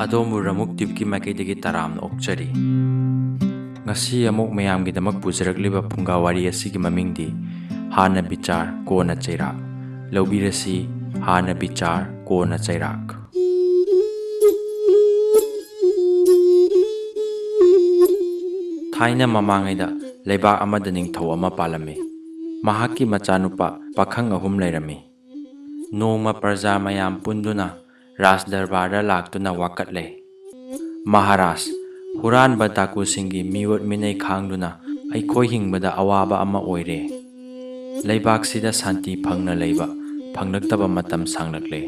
ꯑꯗꯣꯝꯕꯨ ꯔꯃꯨꯛ ꯇꯤꯞꯀꯤ ꯃꯥꯏꯀꯩꯗꯒꯤ ꯇꯔꯥꯝꯅ ꯑꯣꯛꯆꯔꯤ꯫ ꯉꯁꯤ ꯑꯃꯨꯛ ꯃꯌꯥꯝꯒꯤꯗꯃꯛ ꯄꯨꯖꯔꯛꯂꯤꯕ ꯐꯨꯡꯒꯥꯋꯥꯔꯤ ꯑꯁꯤꯒꯤ ꯃꯃꯤꯡꯗꯤ ꯍꯥꯟꯅ ꯕꯤꯆꯥꯔ ꯀꯣꯟꯅ ꯆꯩꯔꯥꯛ꯫ ꯂꯧꯕꯤꯔꯁꯤ ꯍꯥꯟꯅ ꯕꯤꯆꯥꯔ ꯀꯣꯟꯅ ꯆꯩꯔꯥꯛ꯫ ꯊꯥꯏꯅ ꯃꯃꯥꯡꯉꯩꯗ ꯂꯩꯕꯥꯛ ꯑꯃꯗ ꯅꯤꯡꯊꯧ ꯑꯃ ꯄꯥꯜꯂꯝꯃꯤ꯫ ꯃꯍꯥꯛꯀꯤ ꯃꯆꯥꯅꯨꯄꯥ ꯄꯥꯈꯪ 3 ꯂꯩꯔꯝꯃꯤ꯫ ꯅꯣꯡꯃ ꯄ꯭ꯔꯖꯥ ꯃꯌꯥꯝ ꯄꯨꯟꯗꯨꯅ ꯔꯥꯖ ꯗꯔꯕꯥꯔꯗ ꯂꯥꯛꯇꯨꯅ ꯋꯥꯀꯠꯂꯦ꯫ ꯃꯍꯥꯔꯥꯖ, ꯍꯨꯔꯥꯟꯕ ꯗꯥꯀꯨꯁꯤꯡꯒꯤ ꯃꯤꯑꯣꯠ ꯃꯤꯅꯩ ꯈꯥꯡꯗꯨꯅ ꯑꯩꯈꯣꯏ ꯍꯤꯡꯕꯗ ꯑꯋꯥꯕ ꯑꯃ ꯑꯣꯏꯔꯦ꯫ ꯂꯩꯕꯥꯛꯁꯤꯗ ꯁꯥꯟꯇꯤ ꯐꯪꯅ ꯂꯩꯕ ꯐꯪꯂꯛꯇꯕ ꯃꯇꯝ ꯁꯥꯡꯂꯛꯂꯦ꯫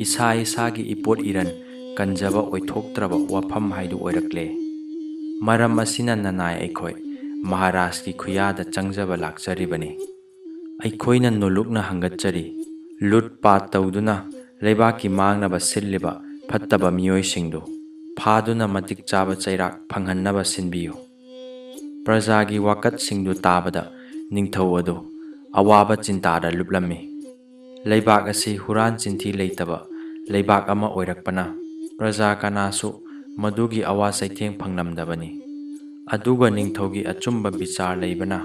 ꯏꯁꯥ ꯏꯁꯥꯒꯤ ꯏꯄꯣꯠ ꯏꯔꯟ ꯀꯟꯖꯕ ꯑꯣꯏꯊꯣꯛꯇ꯭ꯔꯕ ꯋꯥꯐꯝ ꯍꯥꯏꯗꯨ ꯑꯣꯏꯔꯛꯂꯦ꯫ ꯃꯔꯝ ꯑꯁꯤꯅ ꯅꯅꯥꯏ ꯑꯩꯈꯣꯏ ꯃꯍꯥꯔꯥꯖꯀꯤ ꯈꯨꯌꯥꯗ ꯆꯪꯖꯕ ꯂꯥꯛꯆꯔꯤꯕꯅꯤ꯫ ꯑꯩꯈꯣꯏꯅ ꯅꯣꯜꯂꯨꯛꯅ ꯍꯪꯒꯠꯆꯔꯤ, ꯂꯨꯠ ꯄꯥꯠ ꯇꯧꯗꯨꯅ ꯂꯩꯕꯥꯛꯀꯤ ꯃꯥꯡꯅꯕ ꯁꯤꯜꯂꯤꯕ ꯐꯠꯇꯕ ꯃꯤꯑꯣꯏꯁꯤꯡꯗꯨ ꯐꯥꯗꯨꯅ ꯃꯇꯤꯛ ꯆꯥꯕ ꯆꯩꯔꯥꯛ ꯐꯪꯍꯟꯅꯕ ꯁꯤꯟꯕꯤꯌꯨ꯫ ꯄ꯭ꯔꯖꯥꯒꯤ ꯋꯥꯀꯠꯁꯤꯡꯗꯨ ꯇꯥꯕꯗ ꯅꯤꯡꯊꯧ ꯑꯗꯨ ꯑꯋꯥꯕ ꯆꯤꯟꯇꯥꯗ ꯂꯨꯞꯂꯝꯃꯤ꯫ ꯂꯩꯕꯥꯛ ꯑꯁꯤ ꯍꯨꯔꯥꯟ ꯆꯤꯟꯊꯤ ꯂꯩꯇꯕ ꯂꯩꯕꯥꯛ ꯑꯃ ꯑꯣꯏꯔꯛꯄꯅ ꯄ꯭ꯔꯖꯥ ꯀꯅꯥꯁꯨ ꯃꯗꯨꯒꯤ ꯑꯋꯥ ꯆꯩꯊꯦꯡ ꯐꯪꯂꯝꯗꯕꯅꯤ꯫ ꯑꯗꯨꯒ ꯅꯤꯡꯊꯧꯒꯤ ꯑꯆꯨꯝꯕ ꯕꯤꯆꯥꯔ ꯂꯩꯕꯅ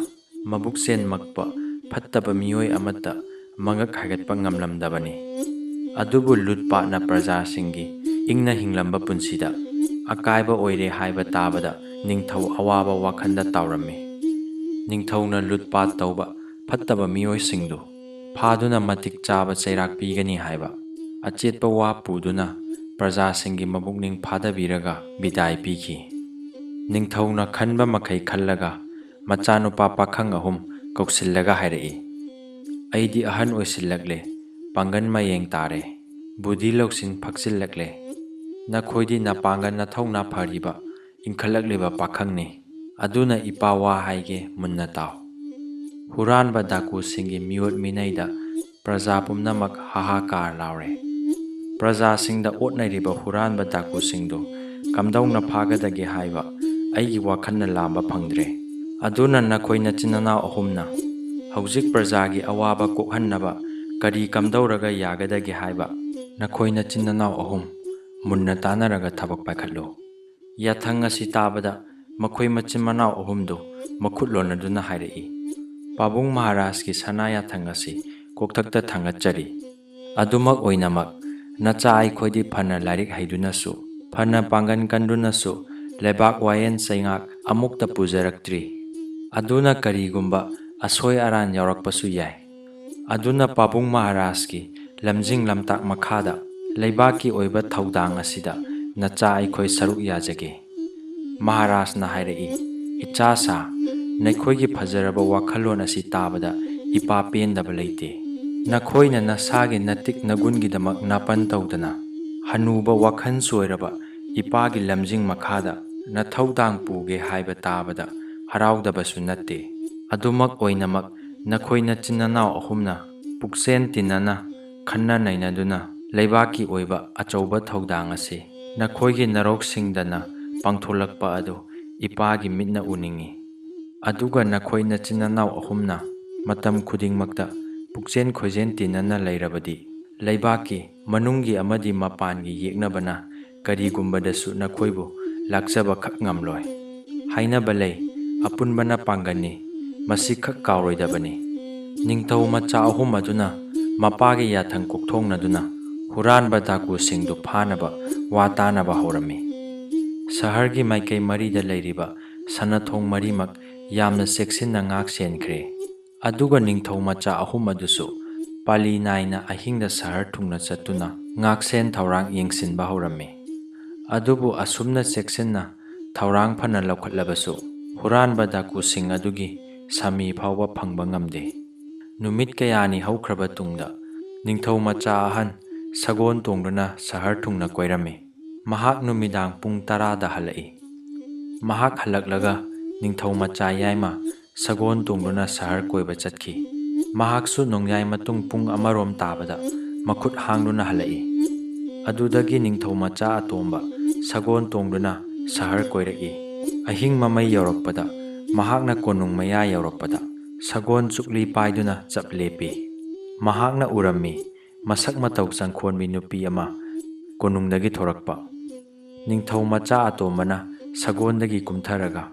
ꯃꯕꯨꯛꯆꯦꯜ ꯃꯛꯄ ꯐꯠꯇꯕ ꯃꯤꯑꯣꯏ ꯑꯃꯠꯇ ꯃꯉꯛ ꯍꯥꯏꯒꯠꯄ ꯉꯝꯂꯝꯗꯕꯅꯤ꯫ ꯑꯗꯨꯕꯨ ꯂꯨꯠꯄꯥꯠꯅ ꯄ꯭ꯔꯖꯥꯁꯤꯡꯒꯤ ꯏꯪꯅ ꯍꯤꯡꯂꯝꯕ ꯄꯨꯟꯁꯤꯗ ꯑꯀꯥꯏꯕ ꯑꯣꯏꯔꯦ ꯍꯥꯏꯕ ꯇꯥꯕꯗ ꯅꯤꯡꯊꯧ ꯑꯋꯥꯕ ꯋꯥꯈꯜꯗ ꯇꯥꯎꯔꯝꯃꯤ꯫ ꯅꯤꯡꯊꯧꯅ ꯂꯨꯠꯄꯥꯠ ꯇꯧꯕ ꯐꯠꯇꯕ ꯃꯤꯑꯣꯏꯁꯤꯡꯗꯨ ꯐꯥꯗꯨꯅ ꯃꯇꯤꯛ ꯆꯥꯕ ꯆꯩꯔꯥꯛ ꯄꯤꯒꯅꯤ ꯍꯥꯏꯕ ꯑꯆꯦꯠꯄ ꯋꯥ ꯄꯨꯗꯨꯅ ꯄ꯭ꯔꯖꯥꯁꯤꯡꯒꯤ ꯃꯕꯨꯛꯅꯤꯡ ꯐꯥꯗꯕꯤꯔꯒ ꯕꯤꯗꯥꯏ ꯄꯤꯈꯤ꯫ ꯅꯤꯡꯊꯧꯅ ꯈꯟꯕ ꯃꯈꯩ ꯈꯜꯂꯒ ꯃꯆꯥꯅꯨꯄꯥ ꯄꯥꯈꯪ 3 ꯀꯧꯁꯤꯜꯂꯒ ꯍꯥꯏꯔꯛꯏ, ꯑꯩꯗꯤ ꯑꯍꯟ ꯑꯣꯏꯁꯤꯜꯂꯛꯂꯦ, ꯄꯥꯡꯒꯜ ꯃꯌꯦꯡ ꯇꯥꯔꯦ, ꯕꯨꯙꯤ ꯂꯧꯁꯤꯡ ꯐꯛꯆꯤꯜꯂꯛꯂꯦ꯫ ꯅꯈꯣꯏꯗꯤ ꯅꯄꯥꯡꯒꯜ ꯅꯊꯧꯅꯥ ꯐꯔꯤꯕ ꯏꯟꯈꯠꯂꯛꯂꯤꯕ ꯄꯥꯈꯪꯅꯤ꯫ ꯑꯗꯨꯅ ꯏꯄꯥ ꯋꯥ ꯍꯥꯏꯒꯦ ꯃꯨꯟꯅ ꯇꯥꯎ꯫ ꯍꯨꯔꯥꯟꯕ ꯗꯥꯀꯨꯁꯤꯡꯒꯤ ꯃꯤꯑꯣꯠ ꯃꯤꯅꯩꯗ ꯄ꯭ꯔꯖꯥ ꯄꯨꯝꯅꯃꯛ ꯍꯥꯍꯥꯀꯥꯔ ꯂꯥꯎꯔꯦ꯫ ꯄ꯭ꯔꯖꯥꯁꯤꯡꯗ ꯑꯣꯠꯅꯔꯤꯕ ꯍꯨꯔꯥꯟꯕ ꯗꯥꯀꯨꯁꯤꯡꯗꯨ ꯀꯝꯗꯧꯅ ꯐꯥꯒꯗꯒꯦ ꯍꯥꯏꯕ ꯑꯩꯒꯤ ꯋꯥꯈꯜꯅ ꯂꯥꯝꯕ ꯐꯪꯗ꯭ꯔꯦ꯫ ꯑꯗꯨꯅ ꯅꯈꯣꯏ ꯅꯆꯤꯟꯅꯥꯎ 3ꯅ ꯍꯧꯖꯤꯛ ꯄ꯭ꯔꯖꯥꯒꯤ ꯑꯋꯥꯕ ꯀꯣꯛꯍꯟꯅꯕ ꯀꯔꯤ ꯀꯝꯗꯧꯔꯒ ꯌꯥꯒꯗꯒꯦ ꯍꯥꯏꯕ ꯅꯈꯣꯏ ꯅꯆꯤꯟꯅꯥꯎ 3 ꯃꯨꯟꯅ ꯇꯥꯟꯅꯔꯒ ꯊꯕꯛ ꯄꯥꯏꯈꯠꯂꯨ꯫ ꯌꯥꯊꯪ ꯑꯁꯤ ꯇꯥꯕꯗ ꯃꯈꯣꯏ ꯃꯆꯤꯟ ꯃꯅꯥꯎ 3ꯗꯨ ꯃꯈꯨꯠ ꯂꯣꯟꯅꯗꯨꯅ ꯍꯥꯏꯔꯛꯏ, ꯄꯥꯕꯨꯡ ꯃꯍꯥꯔꯥꯖꯀꯤ ꯁꯅꯥ ꯌꯥꯊꯪ ꯑꯁꯤ ꯀꯣꯛꯊꯛꯇ ꯊꯥꯡꯒꯠꯆꯔꯤ꯫ ꯑꯗꯨꯃꯛ ꯑꯣꯏꯅꯃꯛ ꯅꯆꯥ ꯑꯩꯈꯣꯏꯗꯤ ꯐꯅ ꯂꯥꯏꯔꯤꯛ ꯍꯩꯗꯨꯅꯁꯨ ꯐꯅ ꯄꯥꯡꯒꯜ ꯀꯟꯗꯨꯅꯁꯨ ꯂꯩꯕꯥꯛ ꯋꯥꯌꯦꯜ ꯆꯩꯉꯥꯛ ꯑꯃꯨꯛꯇ ꯄꯨꯖꯔꯛꯇ꯭ꯔꯤ꯫ ꯑꯗꯨꯅ ꯀꯔꯤꯒꯨꯝꯕ ꯑꯁꯣꯏ ꯑꯔꯥꯟ ꯌꯥꯎꯔꯛꯄꯁꯨ ꯌꯥꯏ꯫ ꯑꯗꯨꯅ ꯄꯥꯕꯨꯡ ꯃꯍꯥꯔꯥꯖꯀꯤ ꯂꯝꯖꯤꯡ ꯂꯝꯇꯥꯛ ꯃꯈꯥꯗ ꯂꯩꯕꯥꯛꯀꯤ ꯑꯣꯏꯕ ꯊꯧꯗꯥꯡ ꯑꯁꯤꯗ ꯅꯆꯥ ꯑꯩꯈꯣꯏ ꯁꯔꯨꯛ ꯌꯥꯖꯒꯦ꯫ ꯃꯍꯥꯔꯥꯖꯅ ꯍꯥꯏꯔꯛꯏ, ꯏꯆꯥꯁꯥ, ꯅꯈꯣꯏꯒꯤ ꯐꯖꯔꯕ ꯋꯥꯈꯜꯂꯣꯟ ꯑꯁꯤ ꯇꯥꯕꯗ ꯏꯄꯥ ꯄꯦꯟꯗꯕ ꯂꯩꯇꯦ꯫ ꯅꯈꯣꯏꯅ ꯅꯁꯥꯒꯤ ꯅꯇꯤꯛ ꯅꯒꯨꯟꯒꯤꯗꯃꯛ ꯅꯥꯄꯟ ꯇꯧꯗꯅ ꯍꯅꯨꯕ ꯋꯥꯈꯜ ꯆꯣꯏꯔꯕ ꯏꯄꯥꯒꯤ ꯂꯝꯖꯤꯡ ꯃꯈꯥꯗ ꯅꯊꯧꯗꯥꯡ ꯄꯨꯒꯦ ꯍꯥꯏꯕ ꯇꯥꯕꯗ ꯍꯔꯥꯎꯗꯕꯁꯨ ꯅꯠꯇꯦ꯫ ꯑꯗꯨꯃꯛ ꯑꯣꯏꯅꯃꯛ ꯅꯈꯣꯏ ꯅꯆꯤꯟꯅꯥꯎ 3ꯅ ꯄꯨꯛꯆꯦꯟ ꯇꯤꯟꯅꯅ ꯈꯟꯅ ꯅꯩꯅꯗꯨꯅ ꯂꯩꯕꯥꯛꯀꯤ ꯑꯣꯏꯕ ꯑꯆꯧꯕ ꯊꯧꯗꯥꯡ ꯑꯁꯤ ꯅꯈꯣꯏꯒꯤ ꯅꯔꯣꯛꯁꯤꯡꯗꯅ ꯄꯥꯡꯊꯣꯛꯂꯛꯄ ꯑꯗꯨ ꯏꯄꯥꯒꯤ ꯃꯤꯠꯅ ꯎꯅꯤꯡꯏ꯫ ꯑꯗꯨꯒ ꯅꯈꯣꯏ ꯅꯆꯤꯟꯅꯥꯎ 3ꯅ ꯃꯇꯝ ꯈꯨꯗꯤꯡꯃꯛꯇ ꯄꯨꯛꯆꯦꯟ ꯈꯣꯏꯖꯦꯟ ꯇꯤꯟꯅꯅ ꯂꯩꯔꯕꯗꯤ ꯂꯩꯕꯥꯛꯀꯤ ꯃꯅꯨꯡꯒꯤ ꯑꯃꯗꯤ ꯃꯄꯥꯟꯒꯤ ꯌꯦꯛꯅꯕꯅ ꯀꯔꯤꯒꯨꯝꯕꯗꯁꯨ ꯅꯈꯣꯏꯕꯨ ꯂꯥꯛꯆꯕ ꯈꯛ ꯉꯝꯂꯣꯏ꯫ ꯍꯥꯏꯅꯕ ꯂꯩ, ꯑꯄꯨꯟꯕꯅ ꯄꯥꯡꯒꯜꯅꯤ, ꯃꯁꯤ ꯈꯛ ꯀꯥꯎꯔꯣꯏꯗꯕꯅꯤ꯫ ꯅꯤꯡꯊꯧ ꯃꯆꯥ 3 ꯑꯗꯨꯅ ꯃꯄꯥꯒꯤ ꯌꯥꯊꯪ ꯀꯣꯛꯊꯣꯡꯅꯗꯨꯅ ꯍꯨꯔꯥꯟꯕ ꯗꯥꯀꯨꯁꯤꯡꯗꯨ ꯐꯥꯅꯕ ꯋꯥ ꯇꯥꯅꯕ ꯍꯧꯔꯝꯃꯤ꯫ ꯁꯍꯔꯒꯤ ꯃꯥꯏꯀꯩ 4ꯗ ꯂꯩꯔꯤꯕ ꯁꯅꯊꯣꯡ 4ꯃꯛ ꯌꯥꯝꯅ ꯆꯦꯛꯁꯤꯟꯅ ꯉꯥꯛ ꯁꯦꯟꯈ꯭ꯔꯦ꯫ ꯑꯗꯨꯒ ꯅꯤꯡꯊꯧ ꯃꯆꯥ 3 ꯑꯗꯨꯁꯨ ꯄꯥꯂꯤ ꯅꯥꯏꯅ ꯑꯍꯤꯡꯗ ꯁꯍꯔ ꯊꯨꯡꯅ ꯆꯠꯇꯨꯅ ꯉꯥꯛꯁꯦꯟ ꯊꯧꯔꯥꯡ ꯌꯦꯡꯁꯤꯟꯕ ꯍꯧꯔꯝꯃꯤ꯫ ꯑꯗꯨꯕꯨ ꯑꯁꯨꯝꯅ ꯆꯦꯛꯁꯤꯟꯅ ꯊꯧꯔꯥꯡ ꯐꯅ ꯂꯧꯈꯠꯂꯕꯁꯨ ꯍꯨꯔꯥꯟꯕ ꯗꯥꯀꯨꯁꯤꯡ ꯑꯗꯨꯒꯤ ꯁꯃꯤ ꯐꯥꯎꯕ ꯐꯪꯕ ꯉꯝꯗꯦ꯫ ꯅꯨꯃꯤꯠ ꯀꯌꯥꯅꯤ ꯍꯧꯈ꯭ꯔꯕ ꯇꯨꯡꯗ ꯅꯤꯡꯊꯧ ꯃꯆꯥ ꯑꯍꯟ ꯁꯒꯣꯜ ꯇꯣꯡꯗꯨꯅ ꯁꯍꯔ ꯊꯨꯡꯅ ꯀꯣꯏꯔꯝꯃꯤ꯫ ꯃꯍꯥꯛ ꯅꯨꯃꯤꯗꯥꯡ ꯄꯨꯡ 10ꯗ ꯍꯜꯂꯛꯏ꯫ ꯃꯍꯥꯛ ꯍꯜꯂꯛꯂꯒ ꯅꯤꯡꯊꯧ ꯃꯆꯥ ꯌꯥꯏꯃ ꯁꯒꯣꯜ ꯇꯣꯡꯗꯨꯅ ꯁꯍꯔ ꯀꯣꯏꯕ ꯆꯠꯈꯤ꯫ ꯃꯍꯥꯛꯁꯨ ꯅꯣꯡꯌꯥꯏ ꯃꯇꯨꯡ ꯄꯨꯡ 1 ꯇꯥꯕꯗ ꯃꯈꯨꯠ ꯍꯥꯡꯗꯨꯅ ꯍꯜꯂꯛꯏ꯫ ꯑꯗꯨꯗꯒꯤ ꯅꯤꯡꯊꯧ ꯃꯆꯥ ꯑꯇꯣꯝꯕ ꯁꯒꯣꯜ ꯇꯣꯡꯗꯨꯅ ꯁꯍꯔ ꯀꯣꯏꯔꯛꯏ꯫ ꯑꯍꯤꯡ ꯃꯃꯩ ꯌꯧꯔꯛꯄꯗ ꯃꯍꯥꯛꯅ ꯀꯣꯅꯨꯡ ꯃꯌꯥ ꯌꯧꯔꯛꯄꯗ ꯁꯒꯣꯜ ꯆꯨꯛꯂꯤ ꯄꯥꯏꯗꯨꯅ ꯆꯞ ꯂꯦꯞꯄꯤ꯫ ꯃꯍꯥꯛꯅ ꯎꯔꯝꯃꯤ ꯃꯁꯛ ꯃꯇꯧ ꯆꯪꯈꯣꯟꯕꯤ ꯅꯨꯄꯤ ꯑꯃ ꯀꯣꯅꯨꯡꯗꯒꯤ ꯊꯣꯔꯛꯄ꯫ ꯅꯤꯡꯊꯧ ꯃꯆꯥ ꯑꯇꯣꯝꯕꯅ ꯁꯒꯣꯜꯗꯒꯤ ꯀꯨꯝꯊꯔꯒ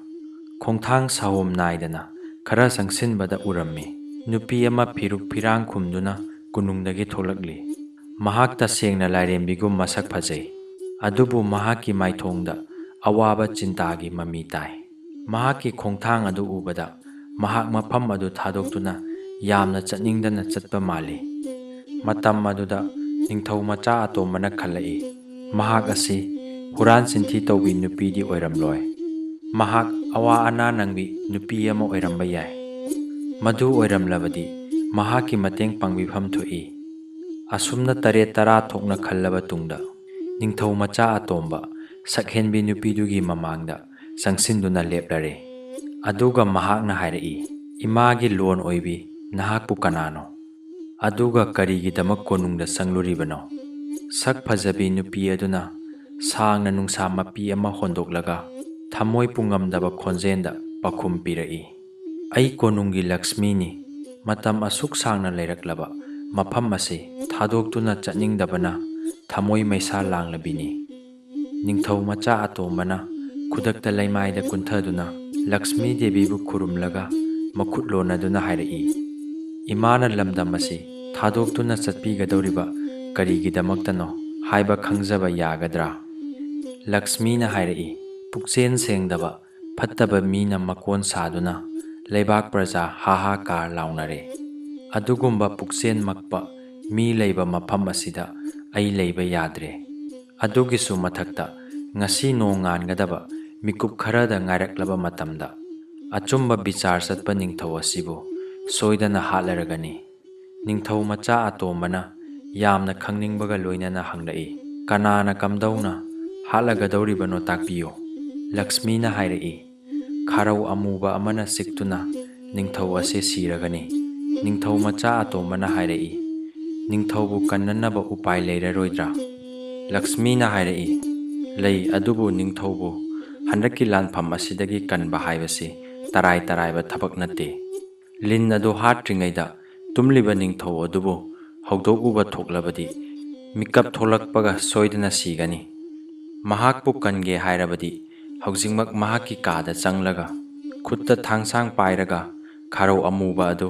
ꯈꯣꯡꯊꯥꯡ ꯁꯥꯍꯣꯝ ꯅꯥꯏꯗꯅ ꯈꯔ ꯆꯪꯁꯤꯟꯕꯗ ꯎꯔꯝꯃꯤ ꯅꯨꯄꯤ ꯑꯃ ꯐꯤꯔꯨꯛ ꯐꯤꯔꯥꯡ ꯈꯨꯝꯗꯨꯅ ꯀꯣꯅꯨꯡꯗꯒꯤ ꯊꯣꯛꯂꯛꯂꯤ꯫ ꯃꯍꯥꯛ ꯇꯁꯦꯡꯅ ꯂꯥꯏꯔꯦꯝꯕꯤꯒꯨꯝ ꯃꯁꯛ ꯐꯖꯩ, ꯑꯗꯨꯕꯨ ꯃꯍꯥꯛꯀꯤ ꯃꯥꯏꯊꯣꯡꯗ ꯑꯋꯥꯕ ꯆꯤꯟꯇꯥꯒꯤ ꯃꯃꯤ ꯇꯥꯏ꯫ ꯃꯍꯥꯛꯀꯤ ꯈꯣꯡꯊꯥꯡ ꯑꯗꯨ ꯎꯕꯗ ꯃꯍꯥꯛ ꯃꯐꯝ ꯑꯗꯨ ꯊꯥꯗꯣꯛꯇꯨꯅ ꯌꯥꯝꯅ ꯆꯠꯅꯤꯡꯗꯅ ꯆꯠꯄ ꯃꯥꯜꯂꯤ꯫ ꯃꯇꯝ ꯑꯗꯨꯗ ꯅꯤꯡꯊꯧ ꯃꯆꯥ ꯑꯇꯣꯝꯕꯅ ꯈꯜꯂꯛꯏ, ꯃꯍꯥꯛ ꯑꯁꯤ ꯍꯨꯔꯥꯟ ꯆꯤꯟꯊꯤ ꯇꯧꯕꯤ ꯅꯨꯄꯤꯗꯤ ꯑꯣꯏꯔꯝꯂꯣꯏ꯫ ꯃꯍꯥꯛ ꯑꯋꯥ ꯑꯅꯥ ꯅꯪꯕꯤ ꯅꯨꯄꯤ ꯑꯃ ꯑꯣꯏꯔꯝꯕ ꯌꯥꯏ꯫ ꯃꯗꯨ ꯑꯣꯏꯔꯝꯂꯕꯗꯤ ꯃꯍꯥꯛꯀꯤ ꯃꯇꯦꯡ ꯄꯥꯡꯕꯤꯐꯝ ꯊꯣꯛꯏ꯫ ꯑꯁꯨꯝꯅ ꯇꯔꯦꯠ ꯇꯔꯥ ꯊꯣꯛꯅ ꯈꯜꯂꯕ ꯇꯨꯡꯗ ꯅꯤꯡꯊꯧ ꯃꯆꯥ ꯑꯇꯣꯝꯕ ꯁꯛꯍꯦꯟꯕꯤ ꯅꯨꯄꯤꯗꯨꯒꯤ ꯃꯃꯥꯡꯗ ꯆꯪꯁꯤꯟꯗꯨꯅ ꯂꯦꯞꯂꯔꯦ꯫ ꯑꯗꯨꯒ ꯃꯍꯥꯛꯅ ꯍꯥꯏꯔꯛꯏ, ꯏꯃꯥꯒꯤ ꯂꯣꯟ ꯑꯣꯏꯕꯤ, ꯅꯍꯥꯛꯄꯨ ꯀꯅꯥꯅꯣ? ꯑꯗꯨꯒ ꯀꯔꯤꯒꯤꯗꯃꯛ ꯀꯣꯅꯨꯡꯗ ꯆꯪꯂꯨꯔꯤꯕꯅꯣ? ꯁꯛ ꯐꯖꯕꯤ ꯅꯨꯄꯤ ꯑꯗꯨꯅ ꯁꯥꯡꯅ ꯅꯨꯡꯁꯥ ꯃꯄꯤ ꯑꯃ ꯍꯣꯟꯗꯣꯛꯂꯒ ꯊꯃꯣꯏ ꯄꯨꯉꯝꯗꯕ ꯈꯣꯟꯖꯦꯜꯗ ꯄꯥꯎꯈꯨꯝ ꯄꯤꯔꯛꯏ, ꯑꯩ ꯀꯣꯅꯨꯡꯒꯤ ꯂꯛꯁꯃꯤꯅꯤ꯫ ꯃꯇꯝ ꯑꯁꯨꯛ ꯁꯥꯡꯅ ꯂꯩꯔꯛꯂꯕ ꯃꯐꯝ ꯑꯁꯤ ꯊꯥꯗꯣꯛꯇꯨꯅ ꯆꯠꯅꯤꯡꯗꯕꯅ ꯊꯃꯣꯏ ꯃꯩꯁꯥ ꯂꯥꯡꯂꯕꯤꯅꯤ꯫ ꯅꯤꯡꯊꯧ ꯃꯆꯥ ꯑꯇꯣꯝꯕꯅ ꯈꯨꯗꯛꯇ ꯂꯩꯃꯥꯏꯗ ꯀꯨꯟꯊꯗꯨꯅ ꯂꯛꯁꯃꯤ ꯗꯦꯕꯤꯕꯨ ꯈꯨꯔꯨꯝꯂꯒ ꯃꯈꯨꯠ ꯂꯣꯟꯅꯗꯨꯅ ꯍꯥꯏꯔꯛꯏ, ꯏꯃꯥꯅ ꯂꯝꯗꯝ ꯑꯁꯤ ꯊꯥꯗꯣꯛꯇꯨꯅ ꯆꯠꯄꯤꯒꯗꯧꯔꯤꯕ ꯀꯔꯤꯒꯤꯗꯃꯛꯇꯅꯣ ꯍꯥꯏꯕ ꯈꯪꯖꯕ ꯌꯥꯒꯗ꯭ꯔꯥ? ꯂꯛꯁꯃꯤꯅ ꯍꯥꯏꯔꯛꯏ, ꯄꯨꯛꯆꯦꯟ ꯁꯦꯡꯗꯕ ꯐꯠꯇꯕ ꯃꯤꯅ ꯃꯀꯣꯟ ꯁꯥꯗꯨꯅ ꯂꯩꯕꯥꯛ ꯄ꯭ꯔꯖꯥ ꯍꯥꯍꯥꯀꯥꯔ ꯂꯥꯎꯅꯔꯦ꯫ ꯑꯗꯨꯒꯨꯝꯕ ꯄꯨꯛꯆꯦꯟ ꯃꯛꯄ ꯃꯤ ꯂꯩꯕ ꯃꯐꯝ ꯑꯁꯤꯗ ꯑꯩ ꯂꯩꯕ ꯌꯥꯗ꯭ꯔꯦ꯫ ꯑꯗꯨꯒꯤꯁꯨ ꯃꯊꯛꯇ ꯉꯁꯤ ꯅꯣꯡ ꯉꯥꯟꯒꯗꯕ ꯃꯤꯀꯨꯞ ꯈꯔꯗ ꯉꯥꯏꯔꯛꯂꯕ ꯃꯇꯝꯗ ꯑꯆꯨꯝꯕ ꯕꯤꯆꯥꯔ ꯆꯠꯄ ꯅꯤꯡꯊꯧ ꯑꯁꯤꯕꯨ ꯁꯣꯏꯗꯅ ꯍꯥꯠꯂꯔꯒꯅꯤ꯫ ꯅꯤꯡꯊꯧ ꯃꯆꯥ ꯑꯇꯣꯝꯕꯅ ꯌꯥꯝꯅ ꯈꯪꯅꯤꯡꯕꯒ ꯂꯣꯏꯅꯅ ꯍꯪꯂꯛꯏ, ꯀꯅꯥꯅ ꯀꯝꯗꯧꯅ ꯍꯥꯠꯂꯒꯗꯧꯔꯤꯕꯅꯣ ꯇꯥꯛꯄꯤꯌꯨ꯫ ꯂꯛꯁꯃꯤꯅ ꯍꯥꯏꯔꯛꯏ, ꯈꯥꯔꯧ ꯑꯃꯨꯕ ꯑꯃꯅ ꯆꯤꯛꯇꯨꯅ ꯅꯤꯡꯊꯧ ꯑꯁꯤ ꯁꯤꯔꯒꯅꯤ꯫ ꯅꯤꯡꯊꯧ ꯃꯆꯥ ꯑꯇꯣꯝꯕꯅ ꯍꯥꯏꯔꯛꯏ, ꯅꯤꯡꯊꯧꯕꯨ ꯀꯟꯅꯅꯕ ꯎꯄꯥꯏ ꯂꯩꯔꯔꯣꯏꯗ꯭ꯔꯥ? ꯂꯛꯁꯃꯤꯅ ꯍꯥꯏꯔꯛꯏ, ꯂꯩ, ꯑꯗꯨꯕꯨ ꯅꯤꯡꯊꯧꯕꯨ ꯍꯟꯗꯛꯀꯤ ꯂꯥꯟꯐꯝ ꯑꯁꯤꯗꯒꯤ ꯀꯟꯕ ꯍꯥꯏꯕꯁꯤ ꯇꯔꯥꯏ ꯇꯔꯥꯏꯕ ꯊꯕꯛ ꯅꯠꯇꯦ꯫ ꯂꯤꯟ ꯑꯗꯨ ꯍꯥꯠꯇ꯭ꯔꯤꯉꯩꯗ ꯇꯨꯝꯂꯤꯕ ꯅꯤꯡꯊꯧ ꯑꯗꯨꯕꯨ ꯍꯧꯗꯣꯛꯎꯕ ꯊꯣꯛꯂꯕꯗꯤ ꯃꯤꯀꯞ ꯊꯣꯛꯂꯛꯄꯒ ꯁꯣꯏꯗꯅ ꯁꯤꯒꯅꯤ꯫ ꯃꯍꯥꯛꯄꯨ ꯀꯟꯒꯦ ꯍꯥꯏꯔꯕꯗꯤ ꯍꯧꯖꯤꯛꯃꯛ ꯃꯍꯥꯛꯀꯤ ꯀꯥꯗ ꯆꯪꯂꯒ ꯈꯨꯠꯇ ꯊꯥꯡꯁꯥꯡ ꯄꯥꯏꯔꯒ ꯈꯥꯔꯧ ꯑꯃꯨꯕ ꯑꯗꯨ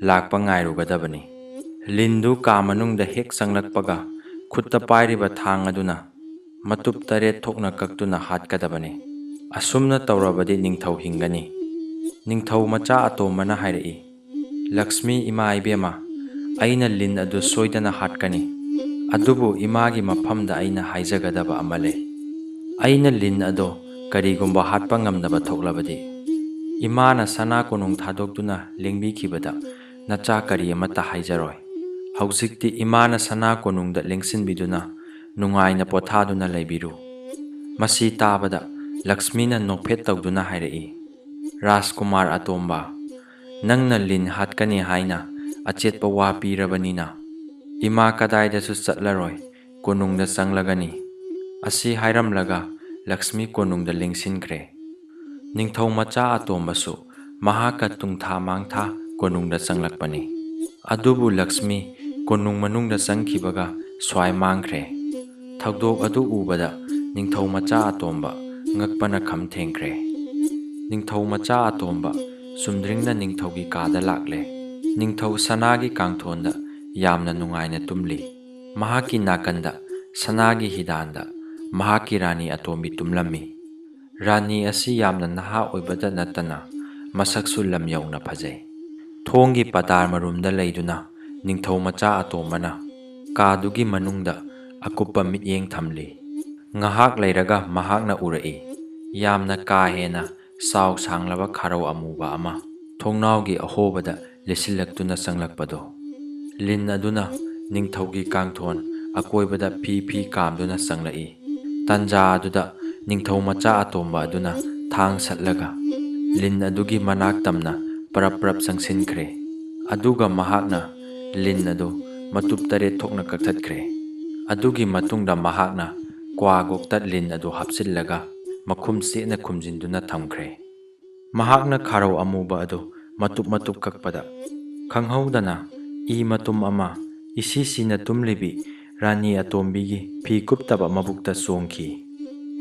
ꯂꯥꯛꯄ ꯉꯥꯏꯔꯨꯒꯗꯕꯅꯤ꯫ ꯂꯤꯟꯗꯨ ꯀꯥ ꯃꯅꯨꯡꯗ ꯍꯦꯛ ꯆꯪꯂꯛꯄꯒ ꯈꯨꯠꯇ ꯄꯥꯏꯔꯤꯕ ꯊꯥꯡ ꯑꯗꯨꯅ ꯃꯇꯨꯞ 8 ꯊꯣꯛꯅ ꯀꯛꯇꯨꯅ ꯍꯥꯠꯀꯗꯕꯅꯤ꯫ ꯑꯁꯨꯝꯅ ꯇꯧꯔꯕꯗꯤ ꯅꯤꯡꯊꯧ ꯍꯤꯡꯒꯅꯤ꯫ ꯅꯤꯡꯊꯧ ꯃꯆꯥ ꯑꯇꯣꯝꯕꯅ ꯍꯥꯏꯔꯛꯏ, ꯂꯛꯁꯃꯤ ꯏꯃꯥ ꯏꯕꯦꯝꯃ, ꯑꯩꯅ ꯂꯤꯟ ꯑꯗꯨ ꯁꯣꯏꯗꯅ ꯍꯥꯠꯀꯅꯤ꯫ ꯑꯗꯨꯕꯨ ꯏꯃꯥꯒꯤ ꯃꯐꯝꯗ ꯑꯩꯅ ꯍꯥꯏꯖꯒꯗꯕ ꯑꯃ ꯂꯩ꯫ ꯑꯩꯅ ꯂꯤꯟ ꯑꯗꯣ ꯀꯔꯤꯒꯨꯝꯕ ꯍꯥꯠꯄ ꯉꯝꯗꯕ ꯊꯣꯛꯂꯕꯗꯤ ꯏꯃꯥꯅ ꯁꯅꯥ ꯀꯣꯅꯨꯡ ꯊꯥꯗꯣꯛꯇꯨꯅ ꯂꯦꯡꯕꯤꯈꯤꯕꯗ ꯅꯆꯥ ꯀꯔꯤ ꯑꯃꯠꯇ ꯍꯥꯏꯖꯔꯣꯏ꯫ ꯍꯧꯖꯤꯛꯇꯤ ꯏꯃꯥꯅ ꯁꯅꯥ ꯀꯣꯅꯨꯡꯗ ꯂꯦꯡꯁꯤꯟꯕꯤꯗꯨꯅ ꯅꯨꯡꯉꯥꯏꯅ ꯄꯣꯊꯥꯗꯨꯅ ꯂꯩꯕꯤꯔꯨ꯫ ꯃꯁꯤ ꯇꯥꯕꯗ ꯂꯛꯁꯃꯤꯅ ꯅꯣꯛꯐꯦꯠ ꯇꯧꯗꯨꯅ ꯍꯥꯏꯔꯛꯏ, ꯔꯥꯖꯀꯨꯃꯥꯔ ꯑꯇꯣꯝꯕ, ꯅꯪꯅ ꯂꯤꯟ ꯍꯥꯠꯀꯅꯤ ꯍꯥꯏꯅ ꯑꯆꯦꯠꯄ ꯋꯥ ꯄꯤꯔꯕꯅꯤꯅ ꯏꯃꯥ ꯀꯗꯥꯏꯗꯁꯨ ꯆꯠꯂꯔꯣꯏ, ꯀꯣꯅꯨꯡꯗ ꯆꯪꯂꯒꯅꯤ꯫ ꯑꯁꯤ ꯍꯥꯏꯔꯝꯂꯒ ꯂꯛꯁꯃꯤ ꯀꯣꯅꯨꯡꯗ ꯂꯦꯡꯁꯤꯟꯈ꯭ꯔꯦ꯫ ꯅꯤꯡꯊꯧ ꯃꯆꯥ ꯑꯇꯣꯝꯕꯁꯨ ꯃꯍꯥꯛꯀ ꯇꯨꯡꯊꯥ ꯃꯥꯡꯊꯥ ꯀꯣꯅꯨꯡꯗ ꯆꯪꯂꯛꯄꯅꯤ꯫ ꯑꯗꯨꯕꯨ ꯂꯛꯁꯃꯤ ꯀꯣꯅꯨꯡ ꯃꯅꯨꯡꯗ ꯆꯪꯈꯤꯕꯒ ꯁ꯭ꯋꯥꯏ ꯃꯥꯡꯈ꯭ꯔꯦ꯫ ꯊꯧꯗꯣꯛ ꯑꯗꯨ ꯎꯕꯗ ꯅꯤꯡꯊꯧ ꯃꯆꯥ ꯑꯇꯣꯝꯕ ꯉꯛꯄꯅ ꯈꯝ ꯊꯦꯡꯈ꯭ꯔꯦ꯫ ꯅꯤꯡꯊꯧ ꯃꯆꯥ ꯑꯇꯣꯝꯕ ꯆꯨꯝꯗ꯭ꯔꯤꯡꯅ ꯅꯤꯡꯊꯧꯒꯤ ꯀꯥꯗ ꯂꯥꯛꯂꯦ꯫ ꯅꯤꯡꯊꯧ ꯁꯅꯥꯒꯤ ꯀꯥꯡꯊꯣꯟꯗ ꯌꯥꯝꯅ ꯅꯨꯡꯉꯥꯏꯅ ꯇꯨꯝꯂꯤ꯫ ꯃꯍꯥꯛꯀꯤ ꯅꯥꯀꯟꯗ ꯁꯅꯥꯒꯤ ꯍꯤꯗꯥꯟꯗ ꯃꯍꯥꯛꯀꯤ ꯔꯥꯅꯤ ꯑꯇꯣꯝꯕꯤ ꯇꯨꯝꯂꯝꯃꯤ꯫ ꯔꯥꯅꯤ ꯑꯁꯤ ꯌꯥꯝꯅ ꯅꯍꯥ ꯑꯣꯏꯕꯇ ꯅꯠꯇꯅ ꯃꯁꯛꯁꯨ ꯂꯝ ꯌꯧꯅ ꯐꯖꯩ꯫ ꯊꯣꯡꯒꯤ ꯄꯇꯥꯔ ꯃꯔꯨꯝꯗ ꯂꯩꯗꯨꯅ ꯅꯤꯡꯊꯧ ꯃꯆꯥ ꯑꯇꯣꯝꯕꯅ ꯀꯥꯗꯨꯒꯤ ꯃꯅꯨꯡꯗ ꯑꯀꯨꯞꯄ ꯃꯤꯠꯌꯦꯡ ꯊꯝꯂꯤ꯫ ꯉꯍꯥꯛ ꯂꯩꯔꯒ ꯃꯍꯥꯛꯅ ꯎꯔꯛꯏ, ꯌꯥꯝꯅ ꯀꯥ ꯍꯦꯟꯅ ꯆꯥꯎ ꯁꯥꯡꯂꯕ ꯈꯥꯔꯧ ꯑꯃꯨꯕ ꯑꯃ ꯊꯣꯡꯅꯥꯎꯒꯤ ꯑꯍꯣꯕꯗ ꯂꯤꯁꯤꯜꯂꯛꯇꯨꯅ ꯆꯪꯂꯛꯄꯗꯣ꯫ ꯂꯤꯟ ꯑꯗꯨꯅ ꯅꯤꯡꯊꯧꯒꯤ ꯀꯥꯡꯊꯣꯟ ꯑꯀꯣꯏꯕꯗ ꯐꯤ ꯐꯤ ꯀꯥꯝꯗꯨꯅ ꯆꯪꯂꯛꯏ꯫ ꯇꯥꯟꯖꯥ ꯑꯗꯨꯗ ꯅꯤꯡꯊꯧ ꯃꯆꯥ ꯑꯇꯣꯝꯕ ꯑꯗꯨꯅ ꯊꯥꯡ ꯁꯠꯂꯒ ꯂꯤꯟ ꯑꯗꯨꯒꯤ ꯃꯅꯥꯛ ꯇꯝꯅ ꯄꯔꯞ ꯄꯔꯞ ꯆꯪꯁꯤꯟꯈ꯭ꯔꯦ꯫ ꯑꯗꯨꯒ ꯃꯍꯥꯛꯅ ꯂꯤꯟ ꯑꯗꯨ ꯃꯇꯨꯞ 8 ꯊꯣꯛꯅ ꯀꯛꯊꯠꯈ꯭ꯔꯦ꯫ ꯑꯗꯨꯒꯤ ꯃꯇꯨꯡꯗ ꯃꯍꯥꯛꯅ ꯀ꯭ꯋꯥꯒꯣꯛꯇ ꯂꯤꯟ ꯑꯗꯨ ꯍꯥꯞꯆꯤꯜꯂꯒ ꯃꯈꯨꯝ ꯆꯦꯠꯅ ꯈꯨꯝꯖꯤꯟꯗꯨꯅ ꯊꯝꯈ꯭ꯔꯦ꯫ ꯃꯍꯥꯛꯅ ꯈꯥꯔꯧ ꯑꯃꯨꯕ ꯑꯗꯨ ꯃꯇꯨꯞ ꯃꯇꯨꯞ ꯀꯛꯄꯗ ꯈꯪꯍꯧꯗꯅ ꯏ ꯃꯇꯨꯝ ꯑꯃ ꯏꯁꯤ ꯁꯤꯅ ꯇꯨꯝꯂꯤꯕꯤ ꯔꯥꯅꯤ ꯑꯇꯣꯝꯕꯤꯒꯤ ꯐꯤ ꯀꯨꯞꯇꯕ ꯃꯕꯨꯛꯇ ꯆꯣꯡꯈꯤ꯫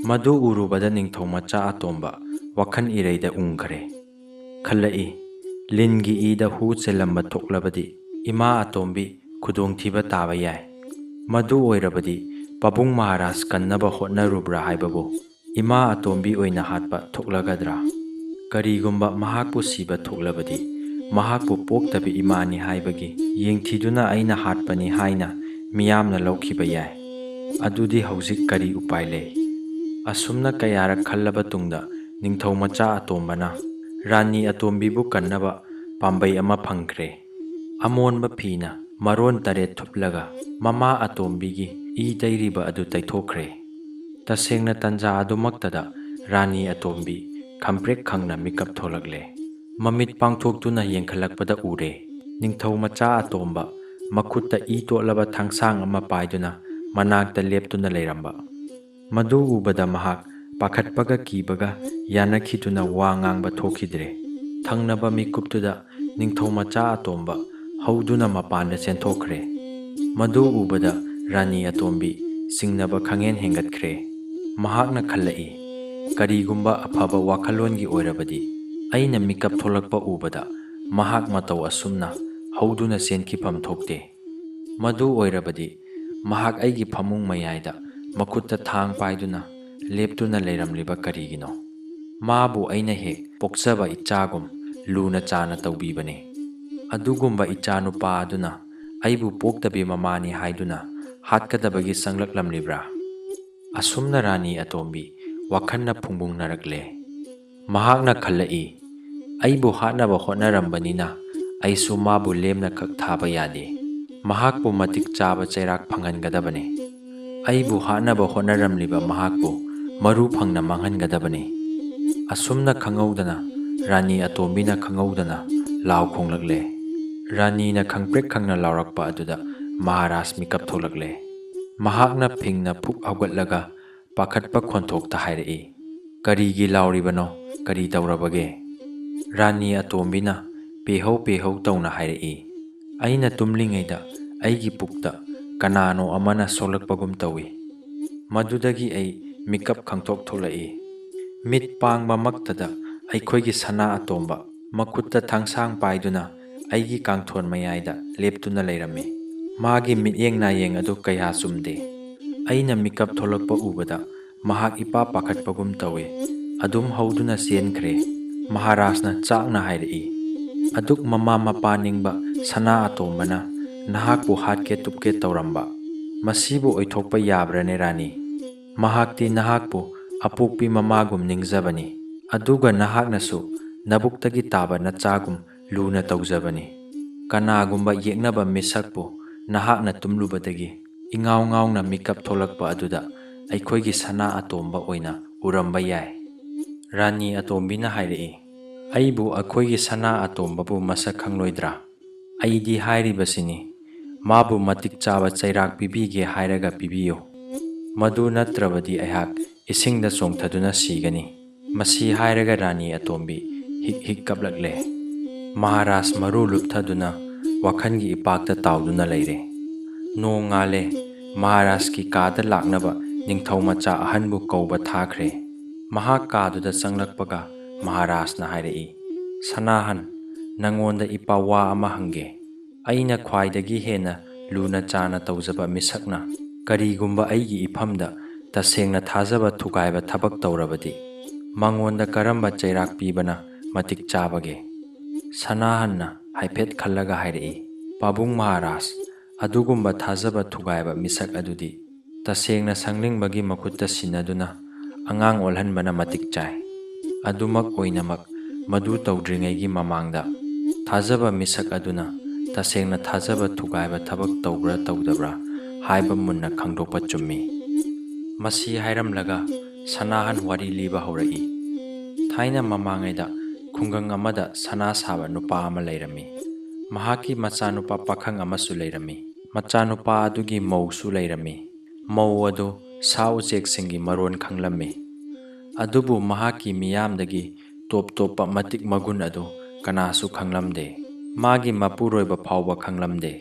ꯃꯗꯨ ꯎꯔꯨꯕꯗ ꯅꯤꯡꯊꯧ ꯃꯆꯥ ꯑꯇꯣꯝꯕ ꯋꯥꯈꯜ ꯏꯔꯩꯗ ꯎꯡꯈꯔꯦ꯫ ꯈꯜꯂꯛꯏ, ꯂꯤꯟꯒꯤ ꯏꯗ ꯍꯨ ꯆꯦꯜꯂꯝꯕ ꯊꯣꯛꯂꯕꯗꯤ ꯏꯃꯥ ꯑꯇꯣꯝꯕꯤ ꯈꯨꯗꯣꯡꯊꯤꯕ ꯇꯥꯕ ꯌꯥꯏ꯫ ꯃꯗꯨ ꯑꯣꯏꯔꯕꯗꯤ ꯄꯥꯕꯨꯡ ꯃꯍꯥꯔꯥꯖ ꯀꯟꯅꯕ ꯍꯣꯠꯅꯔꯨꯕ꯭ꯔꯥ ꯍꯥꯏꯕꯕꯨ ꯏꯃꯥ ꯑꯇꯣꯝꯕꯤ ꯑꯣꯏꯅ ꯍꯥꯠꯄ ꯊꯣꯛꯂꯒꯗ꯭ꯔꯥ? ꯀꯔꯤꯒꯨꯝꯕ ꯃꯍꯥꯛꯄꯨ ꯁꯤꯕ ꯊꯣꯛꯂꯕꯗꯤ ꯃꯍꯥꯛꯄꯨ ꯄꯣꯛꯇꯕ ꯏꯃꯥꯅꯤ ꯍꯥꯏꯕꯒꯤ ꯌꯦꯡꯊꯤꯗꯨꯅ ꯑꯩꯅ ꯍꯥꯠꯄꯅꯤ ꯍꯥꯏꯅ ꯃꯤꯌꯥꯝꯅ ꯂꯧꯈꯤꯕ ꯌꯥꯏ꯫ ꯑꯗꯨꯗꯤ ꯍꯧꯖꯤꯛ ꯀꯔꯤ ꯎꯄꯥꯏ ꯂꯩ? ꯑꯁꯨꯝꯅ ꯀꯌꯥꯔꯛ ꯈꯜꯂꯕ ꯇꯨꯡꯗ ꯅꯤꯡꯊꯧ ꯃꯆꯥ ꯑꯇꯣꯝꯕꯅ ꯔꯥꯅꯤ ꯑꯇꯣꯝꯕꯤꯕꯨ ꯀꯟꯅꯕ ꯄꯥꯝꯕꯩ ꯑꯃ ꯐꯪꯈ꯭ꯔꯦ꯫ ꯑꯃꯣꯟꯕ ꯐꯤꯅ ꯃꯔꯣꯟ 8 ꯊꯨꯞꯂꯒ ꯃꯃꯥ ꯑꯇꯣꯝꯕꯤꯒꯤ ꯏ ꯇꯩꯔꯤꯕ ꯑꯗꯨ ꯇꯩꯊꯣꯛꯈ꯭ꯔꯦ꯫ ꯇꯁꯦꯡꯅ ꯇꯟꯖꯥ ꯑꯗꯨꯃꯛꯇꯗ ꯔꯥꯅꯤ ꯑꯇꯣꯝꯕꯤ ꯈꯪꯄ꯭ꯔꯦꯛ ꯈꯪꯅ ꯃꯤꯀꯞ ꯊꯣꯛꯂꯛꯂꯦ꯫ ꯃꯃꯤꯠ ꯄꯥꯡꯊꯣꯛꯇꯨꯅ ꯌꯦꯡꯈꯠꯂꯛꯄꯗ ꯎꯔꯦ, ꯅꯤꯡꯊꯧ ꯃꯆꯥ ꯑꯇꯣꯝꯕ ꯃꯈꯨꯠꯇ ꯏ ꯇꯣꯠꯂꯕ ꯊꯥꯡꯁꯥꯡ ꯑꯃ ꯄꯥꯏꯗꯨꯅ ꯃꯅꯥꯛꯇ ꯂꯦꯞꯇꯨꯅ ꯂꯩꯔꯝꯕ꯫ ꯃꯗꯨ ꯎꯕꯗ ꯃꯍꯥꯛ ꯄꯥꯈꯠꯄꯒ ꯀꯤꯕꯒ ꯌꯥꯅꯈꯤꯗꯨꯅ ꯋꯥ ꯉꯥꯡꯕ ꯊꯣꯛꯈꯤꯗ꯭ꯔꯦ꯫ ꯊꯪꯅꯕ ꯃꯤꯀꯨꯞꯇꯨꯗ ꯅꯤꯡꯊꯧ ꯃꯆꯥ ꯑꯇꯣꯝꯕ ꯍꯧꯗꯨꯅ ꯃꯄꯥꯟꯗ ꯆꯦꯟꯊꯣꯛꯈ꯭ꯔꯦ꯫ ꯃꯗꯨ ꯎꯕꯗ ꯔꯥꯅꯤ ꯑꯇꯣꯝꯕꯤ ꯆꯤꯡꯅꯕ ꯈꯪꯍꯦꯟ ꯍꯦꯟꯒꯠꯈ꯭ꯔꯦ꯫ ꯃꯍꯥꯛꯅ ꯈꯜꯂꯛꯏ, ꯀꯔꯤꯒꯨꯝꯕ ꯑꯐꯕ ꯋꯥꯈꯜꯂꯣꯟꯒꯤ ꯑꯣꯏꯔꯕꯗꯤ ꯑꯩꯅ ꯃꯤꯀꯞ ꯊꯣꯛꯂꯛꯄ ꯎꯕꯗ ꯃꯍꯥꯛ ꯃꯇꯧ ꯑꯁꯨꯝꯅ ꯍꯧꯗꯨꯅ ꯆꯦꯟꯈꯤꯐꯝ ꯊꯣꯛꯇꯦ꯫ ꯃꯗꯨ ꯑꯣꯏꯔꯕꯗꯤ ꯃꯍꯥꯛ ꯑꯩꯒꯤ ꯐꯃꯨꯡ ꯃꯌꯥꯏꯗ ꯃꯈꯨꯠꯇ ꯊꯥꯡ ꯄꯥꯏꯗꯨꯅ ꯂꯦꯞꯇꯨꯅ ꯂꯩꯔꯝꯂꯤꯕ ꯀꯔꯤꯒꯤꯅꯣ? ꯃꯥꯕꯨ ꯑꯩꯅ ꯍꯦꯛ ꯄꯣꯛꯆꯕ ꯏꯆꯥꯒꯨꯝ ꯂꯨꯅ ꯆꯥꯅ ꯇꯧꯕꯤꯕꯅꯤ꯫ ꯑꯗꯨꯒꯨꯝꯕ ꯏꯆꯥꯅꯨꯄꯥ ꯑꯗꯨꯅ ꯑꯩꯕꯨ ꯄꯣꯛꯇꯕꯤ ꯃꯃꯥꯅꯤ ꯍꯥꯏꯗꯨꯅ ꯍꯥꯠꯀꯗꯕꯒꯤ ꯆꯪꯂꯛꯂꯝꯂꯤꯕ꯭ꯔꯥ? ꯑꯁꯨꯝꯅ ꯔꯥꯅꯤ ꯑꯇꯣꯝꯕꯤ ꯋꯥꯈꯜꯅ ꯐꯨꯡꯕꯨꯡꯅꯔꯛꯂꯦ꯫ ꯃꯍꯥꯛꯅ ꯈꯜꯂꯛꯏ, ꯑꯩꯕꯨ ꯍꯥꯠꯅꯕ ꯍꯣꯠꯅꯔꯝꯕꯅꯤꯅ ꯑꯩꯁꯨ ꯃꯥꯕꯨ ꯂꯦꯝꯅ ꯈꯛ ꯊꯥꯕ ꯌꯥꯗꯦ꯫ ꯃꯍꯥꯛꯄꯨ ꯃꯇꯤꯛ ꯆꯥꯕ ꯆꯩꯔꯥꯛ ꯐꯪꯍꯟꯒꯗꯕꯅꯤ꯫ ꯑꯩꯕꯨ ꯍꯥꯠꯅꯕ ꯍꯣꯠꯅꯔꯝꯂꯤꯕ ꯃꯍꯥꯛꯄꯨ ꯃꯔꯨ ꯐꯪꯅ ꯃꯥꯡꯍꯟꯒꯗꯕꯅꯤ꯫ ꯑꯁꯨꯝꯅ ꯈꯪꯍꯧꯗꯅ ꯔꯥꯅꯤ ꯑꯇꯣꯝꯕꯤꯅ ꯈꯪꯍꯧꯗꯅ ꯂꯥꯎ ꯈꯣꯡꯂꯛꯂꯦ꯫ ꯔꯥꯅꯤꯅ ꯈꯪꯄ꯭ꯔꯦꯛ ꯈꯪꯅ ꯂꯥꯎꯔꯛꯄ ꯑꯗꯨꯗ ꯃꯍꯥꯔꯥꯖ ꯃꯤꯀꯞ ꯊꯣꯛꯂꯛꯂꯦ꯫ ꯃꯍꯥꯛꯅ ꯐꯤꯡꯅ ꯐꯨꯛ ꯍꯧꯒꯠꯂꯒ ꯄꯥꯈꯠꯄ ꯈꯣꯟꯊꯣꯛꯇ ꯍꯥꯏꯔꯛꯏ, ꯀꯔꯤꯒꯤ ꯂꯥꯎꯔꯤꯕꯅꯣ? ꯀꯔꯤ ꯇꯧꯔꯕꯒꯦ? ꯔꯥꯅꯤ ꯑꯇꯣꯝꯕꯤꯅ ꯄꯦꯍꯧ ꯄꯦꯍꯧ ꯇꯧꯅ ꯍꯥꯏꯔꯛꯏ, ꯑꯩꯅ ꯇꯨꯝꯂꯤꯉꯩꯗ ꯑꯩꯒꯤ ꯄꯨꯛꯇ ꯀꯅꯥꯅꯣ ꯑꯃꯅ ꯁꯣꯛꯂꯛꯄꯒꯨꯝ ꯇꯧꯏ꯫ ꯃꯗꯨꯗꯒꯤ ꯑꯩ ꯃꯤꯀꯞ ꯈꯪꯊꯣꯛ ꯊꯣꯛꯂꯛꯏ꯫ ꯃꯤꯠ ꯄꯥꯡꯕꯃꯛꯇꯗ ꯑꯩꯈꯣꯏꯒꯤ ꯁꯅꯥ ꯑꯇꯣꯝꯕ ꯃꯈꯨꯠꯇ ꯊꯥꯡꯁꯥꯡ ꯄꯥꯏꯗꯨꯅ ꯑꯩꯒꯤ ꯀꯥꯡꯊꯣꯟ ꯃꯌꯥꯏꯗ ꯂꯦꯞꯇꯨꯅ ꯂꯩꯔꯝꯃꯤ꯫ ꯃꯥꯒꯤ ꯃꯤꯠꯌꯦꯡ ꯅꯥꯌꯦꯡ ꯑꯗꯨ ꯀꯌꯥ ꯆꯨꯝꯗꯦ꯫ ꯑꯩꯅ ꯃꯤꯀꯞ ꯊꯣꯛꯂꯛꯄ ꯎꯕꯗ ꯃꯍꯥꯛ ꯏꯄꯥ ꯄꯥꯈꯠꯄꯒꯨꯝ ꯇꯧꯏ꯫ ꯑꯗꯨꯝ ꯍꯧꯗꯨꯅ ꯆꯦꯟꯈ꯭ꯔꯦ꯫ ꯃꯍꯥꯔꯥꯖꯅ ꯆꯥꯛꯅ ꯍꯥꯏꯔꯛꯏ, ꯑꯗꯨꯛ ꯃꯃꯥ ꯃꯄꯥ ꯅꯤꯡꯕ ꯁꯅꯥ ꯑꯇꯣꯝꯕꯅ ꯅꯍꯥꯛꯄꯨ ꯍꯥꯠꯀꯦ ꯇꯨꯞꯀꯦ ꯇꯧꯔꯝꯕ ꯃꯁꯤꯕꯨ ꯑꯣꯏꯊꯣꯛꯄ ꯌꯥꯕ꯭ꯔꯅꯦ ꯔꯥꯅꯤ? ꯃꯍꯥꯛꯇꯤ ꯅꯍꯥꯛꯄꯨ ꯑꯄꯣꯛꯄꯤ ꯃꯃꯥꯒꯨꯝ ꯅꯤꯡꯖꯕꯅꯤ꯫ ꯑꯗꯨꯒ ꯅꯍꯥꯛꯅꯁꯨ ꯅꯕꯨꯛꯇꯒꯤ ꯇꯥꯕ ꯅꯆꯥꯒꯨꯝ ꯂꯨꯅ ꯇꯧꯖꯕꯅꯤ꯫ ꯀꯅꯥꯒꯨꯝꯕ ꯌꯦꯛꯅꯕ ꯃꯤꯁꯛꯄꯨ ꯅꯍꯥꯛꯅ ꯇꯨꯝꯂꯨꯕꯗꯒꯤ ꯏꯉꯥꯎ ꯉꯥꯎꯅ ꯃꯤꯀꯞ ꯊꯣꯛꯂꯛꯄ ꯑꯗꯨꯗ ꯑꯩꯈꯣꯏꯒꯤ ꯁꯅꯥ ꯑꯇꯣꯝꯕ ꯑꯣꯏꯅ ꯎꯔꯝꯕ ꯌꯥꯏ꯫ ꯔꯥꯅꯤ ꯑꯇꯣꯝꯕꯤꯅ ꯍꯥꯏꯔꯛꯏ, ꯑꯩꯕꯨ ꯑꯩꯈꯣꯏꯒꯤ ꯁꯅꯥ ꯑꯇꯣꯝꯕꯕꯨ ꯃꯁꯛ ꯈꯪꯂꯣꯏꯗ꯭ꯔꯥ? ꯑꯩꯗꯤ ꯍꯥꯏꯔꯤꯕꯁꯤꯅꯤ, ꯃꯥꯕꯨ ꯃꯇꯤꯛ ꯆꯥꯕ ꯆꯩꯔꯥꯛ ꯄꯤꯕꯤꯒꯦ ꯍꯥꯏꯔꯒ ꯄꯤꯕꯤꯌꯨ꯫ ꯃꯗꯨ ꯅꯠꯇ꯭ꯔꯕꯗꯤ ꯑꯩꯍꯥꯛ ꯏꯁꯤꯡꯗ ꯆꯣꯡꯊꯗꯨꯅ ꯁꯤꯒꯅꯤ꯫ ꯃꯁꯤ ꯍꯥꯏꯔꯒ ꯔꯥꯅꯤ ꯑꯇꯣꯝꯕꯤ ꯍꯤꯛ ꯍꯤꯛ ꯀꯞꯂꯛꯂꯦ꯫ ꯃꯍꯥꯔꯥꯖ ꯃꯔꯨ ꯂꯨꯞꯊꯗꯨꯅ ꯋꯥꯈꯜꯒꯤ ꯏꯄꯥꯛꯇ ꯇꯥꯎꯗꯨꯅ ꯂꯩꯔꯦ꯫ ꯅꯣꯡ ꯉꯥꯜꯂꯦ꯫ ꯃꯍꯥꯔꯥꯖꯀꯤ ꯀꯥꯗ ꯂꯥꯛꯅꯕ ꯅꯤꯡꯊꯧ ꯃꯆꯥ ꯑꯍꯟꯕꯨ ꯀꯧꯕ ꯊꯥꯈ꯭ꯔꯦ꯫ ꯃꯍꯥꯛ ꯀꯥꯗꯨꯗ ꯆꯪꯂꯛꯄꯒ ꯃꯍꯥꯔꯥꯖꯅ ꯍꯥꯏꯔꯛꯏ, ꯁꯅꯥꯍꯟ, ꯅꯉꯣꯟꯗ ꯏꯄꯥ ꯋꯥ ꯑꯃ ꯍꯪꯒꯦ꯫ ꯑꯩꯅ ꯈ꯭ꯋꯥꯏꯗꯒꯤ ꯍꯦꯟꯅ ꯂꯨꯅ ꯆꯥꯅ ꯇꯧꯖꯕ ꯃꯤꯁꯛꯅ ꯀꯔꯤꯒꯨꯝꯕ ꯑꯩꯒꯤ ꯏꯐꯝꯗ ꯇꯁꯦꯡꯅ ꯊꯥꯖꯕ ꯊꯨꯒꯥꯏꯕ ꯊꯕꯛ ꯇꯧꯔꯕꯗꯤ ꯃꯉꯣꯟꯗ ꯀꯔꯝꯕ ꯆꯩꯔꯥꯛ ꯄꯤꯕꯅ ꯃꯇꯤꯛ ꯆꯥꯕꯒꯦ? ꯁꯅꯥꯍꯟꯅ ꯍꯥꯏꯐꯦꯠ ꯈꯜꯂꯒ ꯍꯥꯏꯔꯛꯏ, ꯄꯥꯕꯨꯡ ꯃꯍꯥꯔꯥꯖ, ꯑꯗꯨꯒꯨꯝꯕ ꯊꯥꯖꯕ ꯊꯨꯒꯥꯏꯕ ꯃꯤꯁꯛ ꯑꯗꯨꯗꯤ ꯇꯁꯦꯡꯅ ꯁꯪꯂꯤꯡꯕꯒꯤ ꯃꯈꯨꯠꯇ ꯁꯤꯟꯅꯗꯨꯅ ꯑꯉꯥꯡ ꯑꯣꯜꯍꯟꯕꯅ ꯃꯇꯤꯛ ꯆꯥꯏ꯫ ꯑꯗꯨꯃꯛ ꯑꯣꯏꯅꯃꯛ ꯃꯗꯨ ꯇꯧꯗ꯭ꯔꯤꯉꯩꯒꯤ ꯃꯃꯥꯡꯗ ꯊꯥꯖꯕ ꯃꯤꯁꯛ ꯑꯗꯨꯅ ꯇꯁꯦꯡꯅ ꯊꯥꯖꯕ ꯊꯨꯒꯥꯏꯕ ꯊꯕꯛ ꯇꯧꯕ꯭ꯔꯥ ꯇꯧꯗꯕ꯭ꯔꯥ ꯍꯥꯏꯕ ꯃꯨꯟꯅ ꯈꯪꯗꯣꯛꯄ ꯆꯨꯝꯃꯤ꯫ ꯃꯁꯤ ꯍꯥꯏꯔꯝꯂꯒ ꯁꯅꯥꯍꯟ ꯋꯥꯔꯤ ꯂꯤꯕ ꯍꯧꯔꯛꯏ꯫ ꯊꯥꯏꯅ ꯃꯃꯥꯡꯉꯩꯗ ꯈꯨꯡꯒꯪ ꯑꯃꯗ ꯁꯅꯥ ꯁꯥꯕ ꯅꯨꯄꯥ ꯑꯃ ꯂꯩꯔꯝꯃꯤ꯫ ꯃꯍꯥꯛꯀꯤ ꯃꯆꯥꯅꯨꯄꯥ ꯄꯥꯈꯪ ꯑꯃꯁꯨ ꯂꯩꯔꯝꯃꯤ꯫ ꯃꯆꯥꯅꯨꯄꯥ ꯑꯗꯨꯒꯤ ꯃꯧꯁꯨ ꯂꯩꯔꯝꯃꯤ꯫ ꯃꯧ ꯑꯗꯨ ꯁꯥ ꯎꯆꯦꯛꯁꯤꯡꯒꯤ ꯃꯔꯣꯟ ꯈꯪꯂꯝꯃꯤ꯫ ꯑꯗꯨꯕꯨ ꯃꯍꯥꯛꯀꯤ ꯃꯤꯌꯥꯝꯗꯒꯤ ꯇꯣꯞ ꯇꯣꯞꯄ ꯃꯇꯤꯛ ꯃꯒꯨꯟ ꯑꯗꯨ ꯀꯅꯥꯁꯨ ꯈꯪꯂꯝꯗꯦ꯫ ꯃꯥꯒꯤ ꯃꯄꯨꯔꯣꯏꯕ ꯐꯥꯎꯕ ꯈꯪꯂꯝꯗꯦ꯫